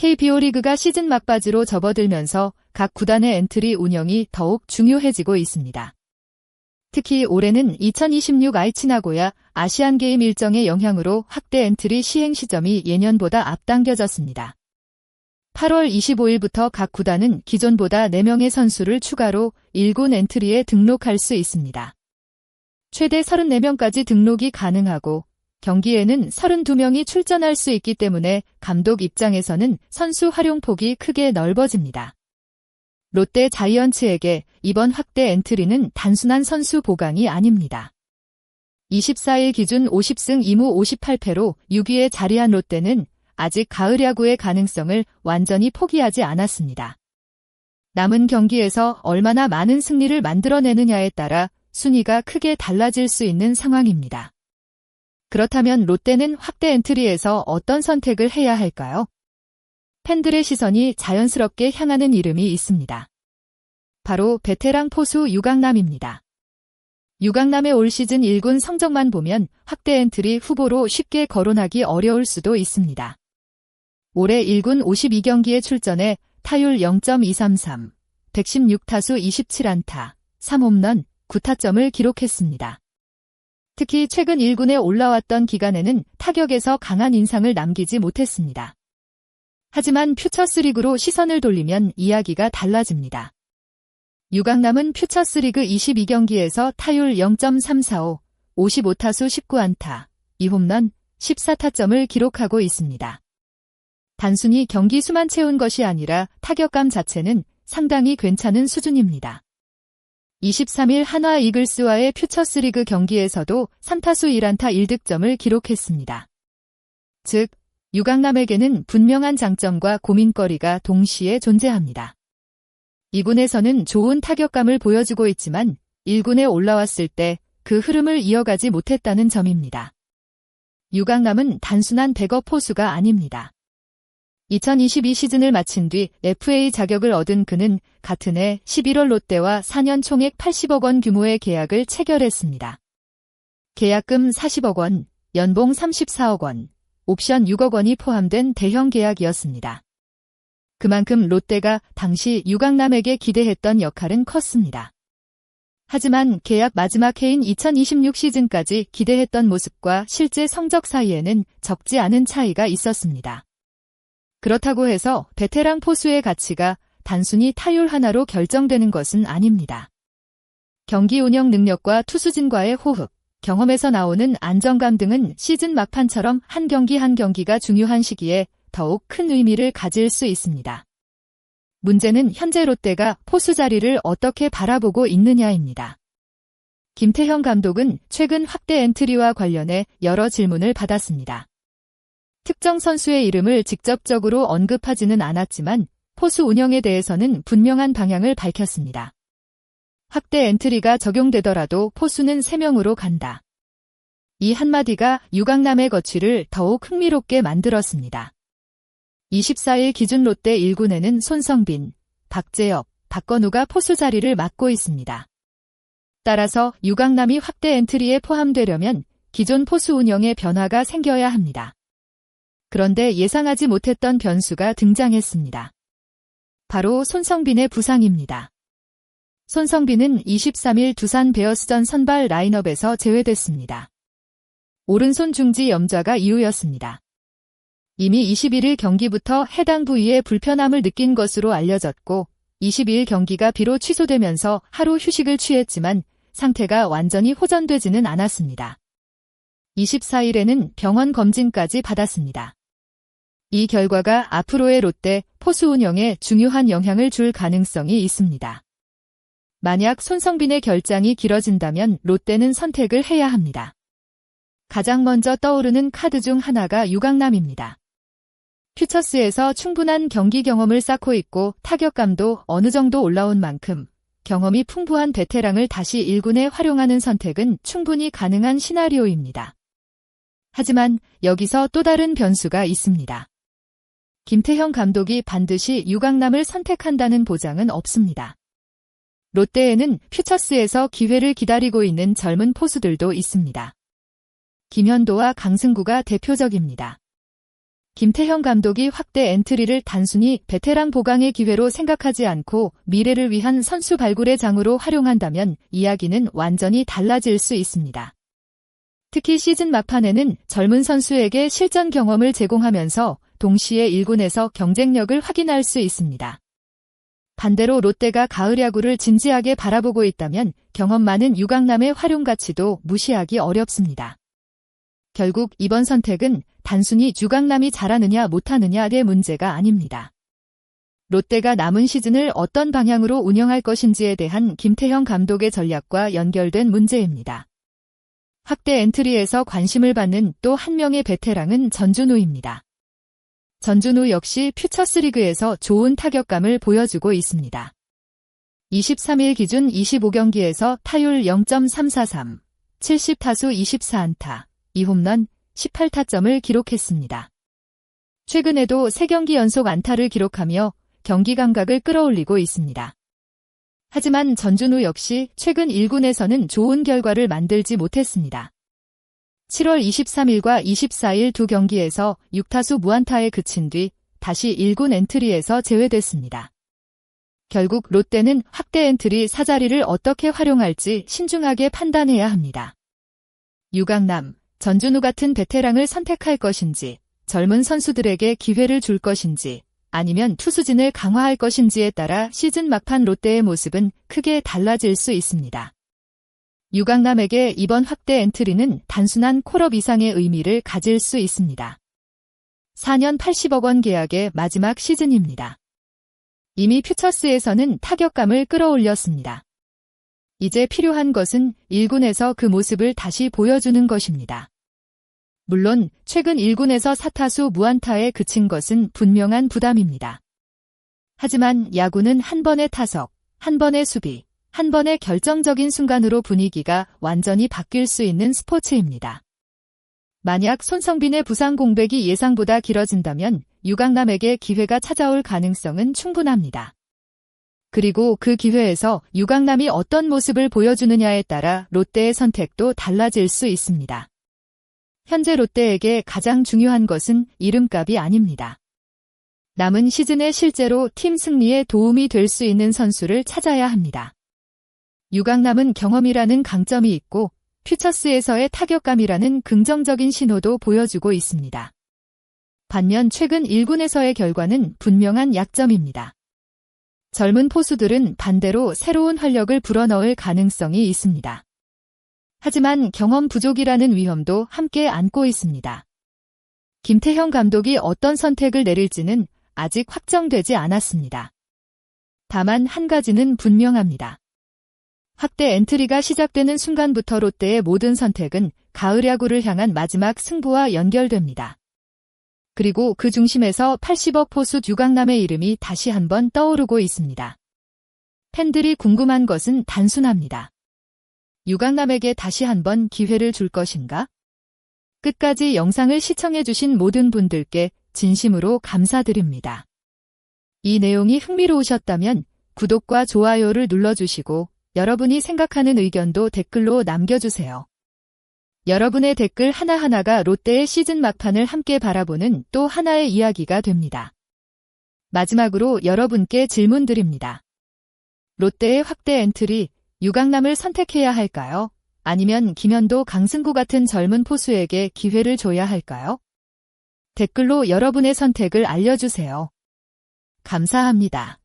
KBO 리그가 시즌 막바지로 접어들면서 각 구단의 엔트리 운영이 더욱 중요해지고 있습니다. 특히 올해는 2026 아이치 나고야 아시안게임 일정의 영향으로 확대 엔트리 시행 시점이 예년보다 앞당겨졌습니다. 8월 25일부터 각 구단은 기존보다 4명의 선수를 추가로 1군 엔트리에 등록할 수 있습니다. 최대 34명까지 등록이 가능하고 경기에는 32명이 출전할 수 있기 때문에 감독 입장에서는 선수 활용폭이 크게 넓어집니다. 롯데 자이언츠에게 이번 확대 엔트리는 단순한 선수 보강이 아닙니다. 24일 기준 50승 2무 58패로 6위에 자리한 롯데는 아직 가을 야구의 가능성을 완전히 포기하지 않았습니다. 남은 경기에서 얼마나 많은 승리를 만들어내느냐에 따라 순위가 크게 달라질 수 있는 상황입니다. 그렇다면 롯데는 확대 엔트리에서 어떤 선택을 해야 할까요? 팬들의 시선이 자연스럽게 향하는 이름이 있습니다. 바로 베테랑 포수 유강남입니다. 유강남의 올 시즌 1군 성적만 보면 확대 엔트리 후보로 쉽게 거론하기 어려울 수도 있습니다. 올해 1군 52경기에 출전해 타율 0.233, 116타수 27안타, 3홈런, 9타점을 기록했습니다. 특히 최근 1군에 올라왔던 기간에는 타격에서 강한 인상을 남기지 못했습니다. 하지만 퓨처스리그로 시선을 돌리면 이야기가 달라집니다. 유강남은 퓨처스리그 22경기에서 타율 0.345, 55타수 19안타, 2홈런, 14타점을 기록하고 있습니다. 단순히 경기 수만 채운 것이 아니라 타격감 자체는 상당히 괜찮은 수준입니다. 23일 한화 이글스와의 퓨처스리그 경기에서도 3타수 1안타 1득점을 기록했습니다. 즉, 유강남에게는 분명한 장점과 고민거리가 동시에 존재합니다. 2군에서는 좋은 타격감을 보여주고 있지만 1군에 올라왔을 때 그 흐름을 이어가지 못했다는 점입니다. 유강남은 단순한 백업 포수가 아닙니다. 2022 시즌을 마친 뒤 FA 자격을 얻은 그는 같은 해 11월 롯데와 4년 총액 80억 원 규모의 계약을 체결했습니다. 계약금 40억 원, 연봉 34억 원, 옵션 6억 원이 포함된 대형 계약이었습니다. 그만큼 롯데가 당시 유강남에게 기대했던 역할은 컸습니다. 하지만 계약 마지막 해인 2026 시즌까지 기대했던 모습과 실제 성적 사이에는 적지 않은 차이가 있었습니다. 그렇다고 해서 베테랑 포수의 가치가 단순히 타율 하나로 결정되는 것은 아닙니다. 경기 운영 능력과 투수진과의 호흡, 경험에서 나오는 안정감 등은 시즌 막판처럼 한 경기 한 경기가 중요한 시기에 더욱 큰 의미를 가질 수 있습니다. 문제는 현재 롯데가 포수 자리를 어떻게 바라보고 있느냐입니다. 김태형 감독은 최근 확대 엔트리와 관련해 여러 질문을 받았습니다. 특정 선수의 이름을 직접적으로 언급하지는 않았지만 포수 운영에 대해서는 분명한 방향을 밝혔습니다. 확대 엔트리가 적용되더라도 포수는 3명으로 간다. 이 한마디가 유강남의 거취를 더욱 흥미롭게 만들었습니다. 24일 기준 롯데 1군에는 손성빈, 박재엽, 박건우가 포수 자리를 맡고 있습니다. 따라서 유강남이 확대 엔트리에 포함되려면 기존 포수 운영에 변화가 생겨야 합니다. 그런데 예상하지 못했던 변수가 등장했습니다. 바로 손성빈의 부상입니다. 손성빈은 23일 두산 베어스전 선발 라인업에서 제외됐습니다. 오른손 중지 염좌가 이유였습니다. 이미 21일 경기부터 해당 부위에 불편함을 느낀 것으로 알려졌고 22일 경기가 비로 취소되면서 하루 휴식을 취했지만 상태가 완전히 호전되지는 않았습니다. 24일에는 병원 검진까지 받았습니다. 이 결과가 앞으로의 롯데 포수 운영에 중요한 영향을 줄 가능성이 있습니다. 만약 손성빈의 결장이 길어진다면 롯데는 선택을 해야 합니다. 가장 먼저 떠오르는 카드 중 하나가 유강남입니다. 퓨처스에서 충분한 경기 경험을 쌓고 있고 타격감도 어느 정도 올라온 만큼 경험이 풍부한 베테랑을 다시 1군에 활용하는 선택은 충분히 가능한 시나리오입니다. 하지만 여기서 또 다른 변수가 있습니다. 김태형 감독이 반드시 유강남을 선택한다는 보장은 없습니다. 롯데에는 퓨처스에서 기회를 기다리고 있는 젊은 포수들도 있습니다. 김현도와 강승구가 대표적입니다. 김태형 감독이 확대 엔트리를 단순히 베테랑 보강의 기회로 생각하지 않고 미래를 위한 선수 발굴의 장으로 활용한다면 이야기는 완전히 달라질 수 있습니다. 특히 시즌 막판에는 젊은 선수에게 실전 경험을 제공하면서 동시에 1군에서 경쟁력을 확인할 수 있습니다. 반대로 롯데가 가을 야구를 진지하게 바라보고 있다면 경험 많은 유강남의 활용 가치도 무시하기 어렵습니다. 결국 이번 선택은 단순히 유강남이 잘하느냐 못하느냐의 문제가 아닙니다. 롯데가 남은 시즌을 어떤 방향으로 운영할 것인지에 대한 김태형 감독의 전략과 연결된 문제입니다. 확대 엔트리에서 관심을 받는 또 한 명의 베테랑은 전준우입니다. 전준우 역시 퓨처스리그에서 좋은 타격감을 보여주고 있습니다. 23일 기준 25경기에서 타율 0.343, 70타수 24안타, 2홈런, 18타점을 기록했습니다. 최근에도 3경기 연속 안타를 기록하며 경기 감각을 끌어올리고 있습니다. 하지만 전준우 역시 최근 1군에서는 좋은 결과를 만들지 못했습니다. 7월 23일과 24일 두 경기에서 6타수 무안타에 그친 뒤 다시 1군 엔트리에서 제외됐습니다. 결국 롯데는 확대 엔트리 사자리를 어떻게 활용할지 신중하게 판단해야 합니다. 유강남, 전준우 같은 베테랑을 선택할 것인지, 젊은 선수들에게 기회를 줄 것인지, 아니면 투수진을 강화할 것인지에 따라 시즌 막판 롯데의 모습은 크게 달라질 수 있습니다. 유강남에게 이번 확대 엔트리는 단순한 콜업 이상의 의미를 가질 수 있습니다. 4년 80억 원 계약의 마지막 시즌입니다. 이미 퓨처스에서는 타격감을 끌어올렸습니다. 이제 필요한 것은 1군에서 그 모습을 다시 보여주는 것입니다. 물론 최근 1군에서 4타수 무안타에 그친 것은 분명한 부담입니다. 하지만 야구는 한 번의 타석, 한 번의 수비, 한 번의 결정적인 순간으로 분위기가 완전히 바뀔 수 있는 스포츠입니다. 만약 손성빈의 부상 공백이 예상보다 길어진다면 유강남에게 기회가 찾아올 가능성은 충분합니다. 그리고 그 기회에서 유강남이 어떤 모습을 보여주느냐에 따라 롯데의 선택도 달라질 수 있습니다. 현재 롯데에게 가장 중요한 것은 이름값이 아닙니다. 남은 시즌에 실제로 팀 승리에 도움이 될 수 있는 선수를 찾아야 합니다. 유강남은 경험이라는 강점이 있고 퓨처스에서의 타격감이라는 긍정적인 신호도 보여주고 있습니다. 반면 최근 1군에서의 결과는 분명한 약점입니다. 젊은 포수들은 반대로 새로운 활력을 불어넣을 가능성이 있습니다. 하지만 경험 부족이라는 위험도 함께 안고 있습니다. 김태형 감독이 어떤 선택을 내릴지는 아직 확정되지 않았습니다. 다만 한 가지는 분명합니다. 확대 엔트리가 시작되는 순간부터 롯데의 모든 선택은 가을 야구를 향한 마지막 승부와 연결됩니다. 그리고 그 중심에서 80억 포수 유강남의 이름이 다시 한번 떠오르고 있습니다. 팬들이 궁금한 것은 단순합니다. 유강남에게 다시 한번 기회를 줄 것인가? 끝까지 영상을 시청해주신 모든 분들께 진심으로 감사드립니다. 이 내용이 흥미로우셨다면 구독과 좋아요를 눌러주시고 여러분이 생각하는 의견도 댓글로 남겨주세요. 여러분의 댓글 하나하나가 롯데의 시즌 막판을 함께 바라보는 또 하나의 이야기가 됩니다. 마지막으로 여러분께 질문 드립니다. 롯데의 확대 엔트리, 유강남을 선택해야 할까요? 아니면 김현도, 강승구 같은 젊은 포수에게 기회를 줘야 할까요? 댓글로 여러분의 선택을 알려주세요. 감사합니다.